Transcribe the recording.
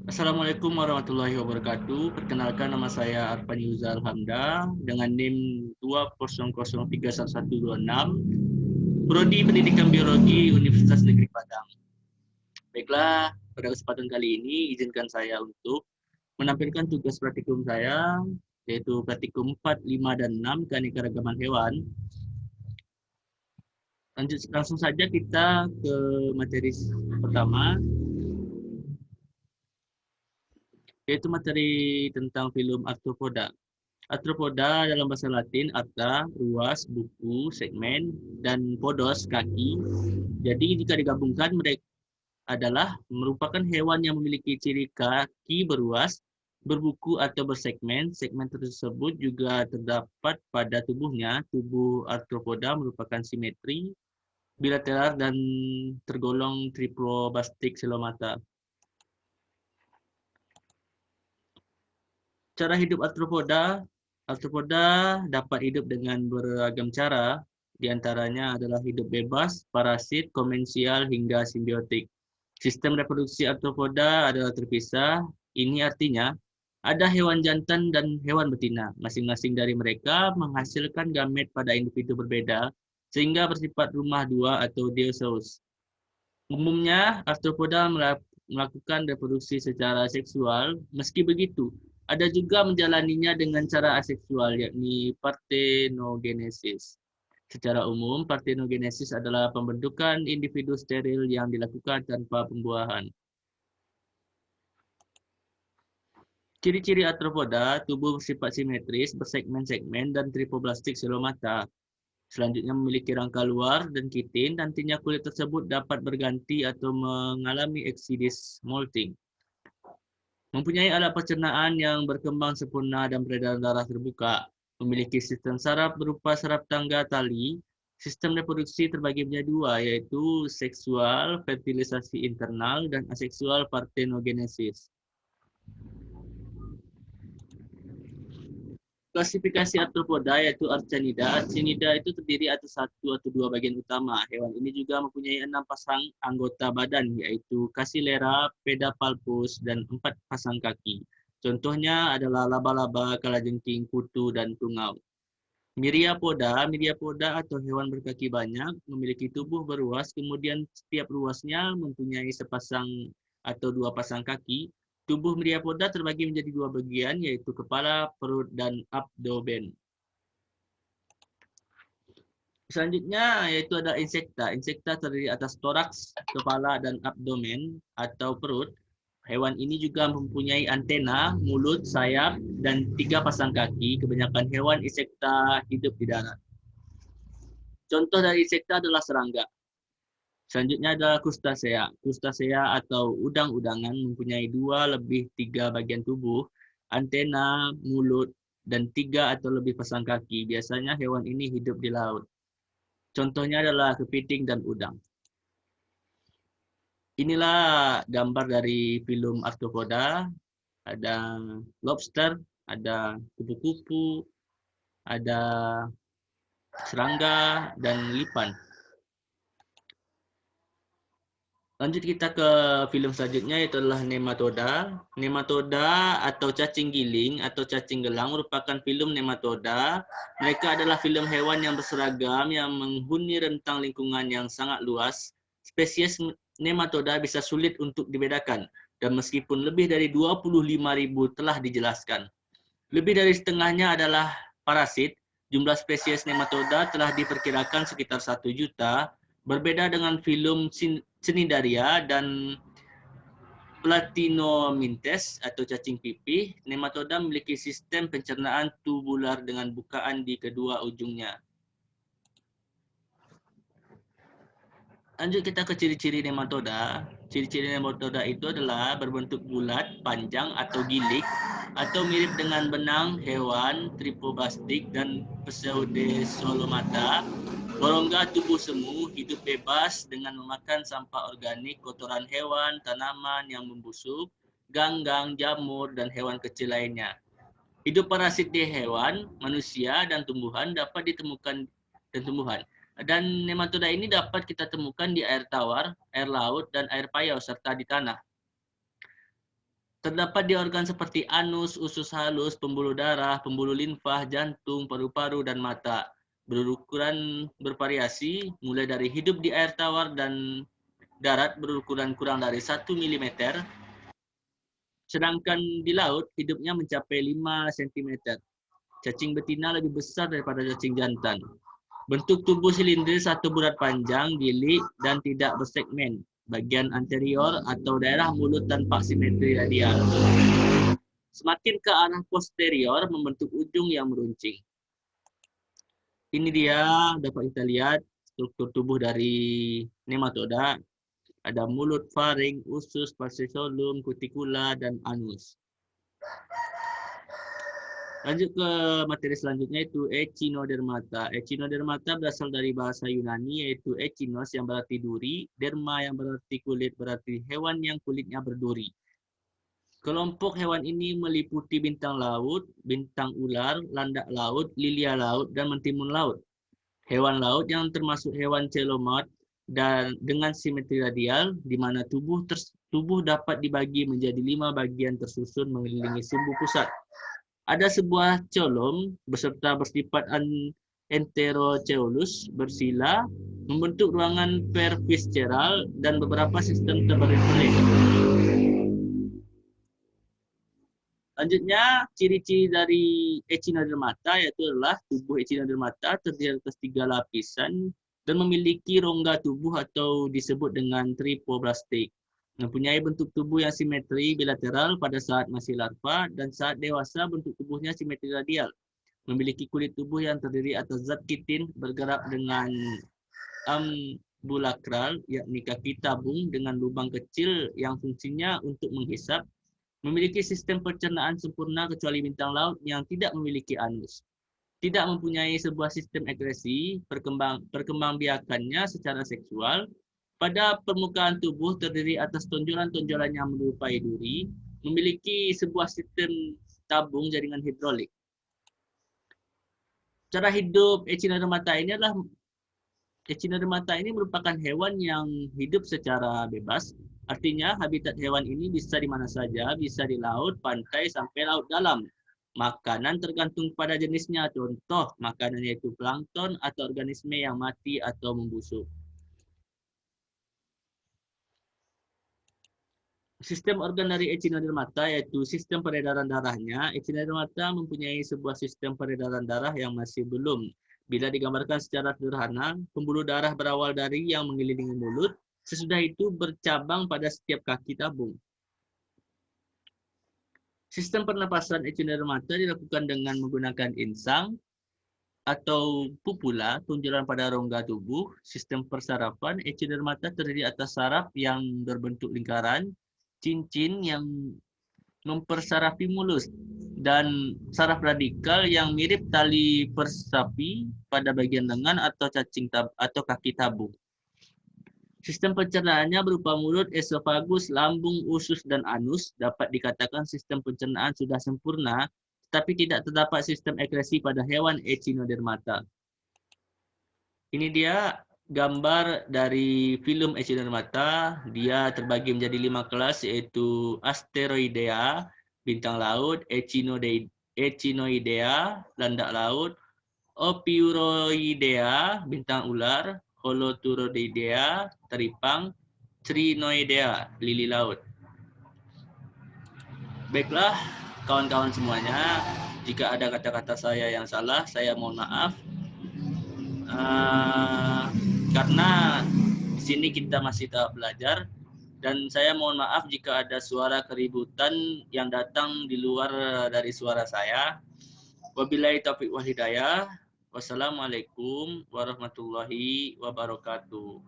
Assalamualaikum warahmatullahi wabarakatuh. Perkenalkan, nama saya Arfan Yuzal Hamda dengan NIM 200311126, Prodi Pendidikan Biologi Universitas Negeri Padang. Baiklah, pada kesempatan kali ini izinkan saya untuk menampilkan tugas praktikum saya, yaitu praktikum 4, 5, dan 6 keanekaragaman hewan. Langsung saja kita ke materi pertama, yaitu materi tentang film Arthropoda. Arthropoda dalam bahasa Latin arta, ruas, buku, segmen, dan podos, kaki. Jadi jika digabungkan mereka adalah merupakan hewan yang memiliki ciri kaki beruas, berbuku atau bersegmen. Segmen tersebut juga terdapat pada tubuhnya. Tubuh arthropoda merupakan simetri, bilateral, dan tergolong triplobastik selomata. Cara hidup arthropoda. Arthropoda dapat hidup dengan beragam cara, di antaranya adalah hidup bebas, parasit, komensial, hingga simbiotik. Sistem reproduksi arthropoda adalah terpisah. Ini artinya ada hewan jantan dan hewan betina. Masing-masing dari mereka menghasilkan gamet pada individu berbeda, sehingga bersifat rumah dua atau dioecious. Umumnya, arthropoda melakukan reproduksi secara seksual. Meski begitu, ada juga menjalaninya dengan cara aseksual, yakni partenogenesis. Secara umum, partenogenesis adalah pembentukan individu steril yang dilakukan tanpa pembuahan. Ciri-ciri arthropoda, tubuh bersifat simetris, bersegmen-segmen, dan tripoblastik selomata. Selanjutnya memiliki rangka luar dan kitin, nantinya kulit tersebut dapat berganti atau mengalami exsidus molting. Mempunyai alat pencernaan yang berkembang sempurna dan peredaran darah terbuka. Memiliki sistem saraf berupa saraf tangga tali. Sistem reproduksi terbagi menjadi dua, yaitu seksual, fertilisasi internal, dan aseksual, partenogenesis. Klasifikasi arthropoda yaitu Archanida. Archanida itu terdiri atas satu atau dua bagian utama. Hewan ini juga mempunyai 6 pasang anggota badan, yaitu casilera, pedipalpus, dan 4 pasang kaki. Contohnya adalah laba-laba, kalajengking, kutu, dan tungau. Myriapoda atau hewan berkaki banyak, memiliki tubuh beruas, kemudian setiap ruasnya mempunyai sepasang atau dua pasang kaki. Tubuh Myriapoda terbagi menjadi dua bagian, yaitu kepala, perut, dan abdomen. Selanjutnya yaitu ada insekta. Insekta terdiri atas toraks, kepala, dan abdomen atau perut. Hewan ini juga mempunyai antena, mulut, sayap, dan 3 pasang kaki. Kebanyakan hewan insekta hidup di darat. Contoh dari insekta adalah serangga. Selanjutnya adalah krustasea. Krustasea atau udang-udangan mempunyai 2 lebih 3 bagian tubuh, antena, mulut, dan 3 atau lebih pasang kaki. Biasanya hewan ini hidup di laut. Contohnya adalah kepiting dan udang. Inilah gambar dari film Arthropoda. Ada lobster, ada kupu-kupu, ada serangga, dan lipan. Lanjut kita ke film selanjutnya, yaitu adalah nematoda. Nematoda atau cacing giling atau cacing gelang merupakan film nematoda. Mereka adalah film hewan yang berseragam yang menghuni rentang lingkungan yang sangat luas. Spesies nematoda bisa sulit untuk dibedakan, dan meskipun lebih dari 25.000 telah dijelaskan. Lebih dari setengahnya adalah parasit. Jumlah spesies nematoda telah diperkirakan sekitar 1 juta. Berbeda dengan film Cnidaria dan Platinomyces atau cacing pipih, nematoda memiliki sistem pencernaan tubular dengan bukaan di kedua ujungnya. Lanjut kita ke ciri-ciri nematoda. Ciri-ciri nematoda itu adalah berbentuk bulat, panjang atau gilik, atau mirip dengan benang hewan, tripobastik, dan pseudosolomata. Berongga tubuh semu, hidup bebas dengan memakan sampah organik, kotoran hewan, tanaman yang membusuk, ganggang, jamur, dan hewan kecil lainnya. Hidup parasit di hewan, manusia, dan tumbuhan dapat ditemukan dan nematoda ini dapat kita temukan di air tawar, air laut, dan air payau serta di tanah. Terdapat di organ seperti anus, usus halus, pembuluh darah, pembuluh limfah, jantung, paru-paru, dan mata. Berukuran bervariasi, mulai dari hidup di air tawar dan darat berukuran kurang dari 1 mm, sedangkan di laut hidupnya mencapai 5 cm. Cacing betina lebih besar daripada cacing jantan. Bentuk tubuh silindris atau bulat panjang, gilik, dan tidak bersegmen. Bagian anterior atau daerah mulut tanpa simetri radial. Semakin ke arah posterior membentuk ujung yang meruncing. Ini dia dapat kita lihat struktur tubuh dari nematoda. Ada mulut, faring, usus, fasciculum, cuticula, dan anus. Lanjut ke materi selanjutnya yaitu echinodermata. Echinodermata berasal dari bahasa Yunani yaitu echinos yang berarti duri, derma yang berarti kulit, berarti hewan yang kulitnya berduri. Kelompok hewan ini meliputi bintang laut, bintang ular, landak laut, lilia laut, dan mentimun laut. Hewan laut yang termasuk hewan coelomorph dan dengan simetri radial, di mana tubuh dapat dibagi menjadi 5 bagian tersusun mengelilingi sumbu pusat. Ada sebuah colom beserta bersifat enteroceolus bersila, membentuk ruangan pervisceral dan beberapa sistem terbelit-belit. Lanjutnya, ciri-ciri dari echinodermata yaitu adalah tubuh echinodermata terdiri atas 3 lapisan dan memiliki rongga tubuh atau disebut dengan tripoblastik. Mempunyai bentuk tubuh yang simetri bilateral pada saat masih larva dan saat dewasa bentuk tubuhnya simetri radial. Memiliki kulit tubuh yang terdiri atas zat kitin bergerak dengan ambulakral, yakni kaki tabung dengan lubang kecil yang fungsinya untuk menghisap. Memiliki sistem pencernaan sempurna kecuali bintang laut yang tidak memiliki anus. Tidak mempunyai sebuah sistem ekskresi, perkembangbiakannya secara seksual. Pada permukaan tubuh terdiri atas tonjolan-tonjolan yang menyerupai duri, memiliki sebuah sistem tabung jaringan hidrolik. Cara hidup echinodermata ini merupakan hewan yang hidup secara bebas. Artinya habitat hewan ini bisa di mana saja, bisa di laut, pantai, sampai laut dalam. Makanan tergantung pada jenisnya. Contoh makanan yaitu plankton atau organisme yang mati atau membusuk. Sistem organ dari echinodermata yaitu sistem peredaran darahnya. Echinodermata mempunyai sebuah sistem peredaran darah yang masih belum. Bila digambarkan secara sederhana, pembuluh darah berawal dari yang mengelilingi mulut, sesudah itu bercabang pada setiap kaki tabung. Sistem pernapasan echinodermata dilakukan dengan menggunakan insang atau pupula, tonjolan pada rongga tubuh. Sistem persarafan echinodermata terdiri atas saraf yang berbentuk lingkaran, cincin yang mempersarafi mulus, dan saraf radikal yang mirip tali persapi pada bagian lengan atau atau kaki tabung. Sistem pencernaannya berupa mulut, esofagus, lambung, usus, dan anus. Dapat dikatakan sistem pencernaan sudah sempurna, tetapi tidak terdapat sistem ekskresi pada hewan echinodermata. Ini dia gambar dari film echinodermata. Dia terbagi menjadi 5 kelas yaitu Asteroidea, bintang laut, Echinoidea, landak laut, Opiuroidea, bintang ular, Holoturoidea, teripang, Crinoidea, lili laut. Baiklah, kawan-kawan semuanya, jika ada kata-kata saya yang salah, saya mohon maaf. Karena di sini kita masih tahap belajar, dan saya mohon maaf jika ada suara keributan yang datang di luar dari suara saya. Wabillahi taufiq wal hidayah. Wassalamualaikum warahmatullahi wabarakatuh.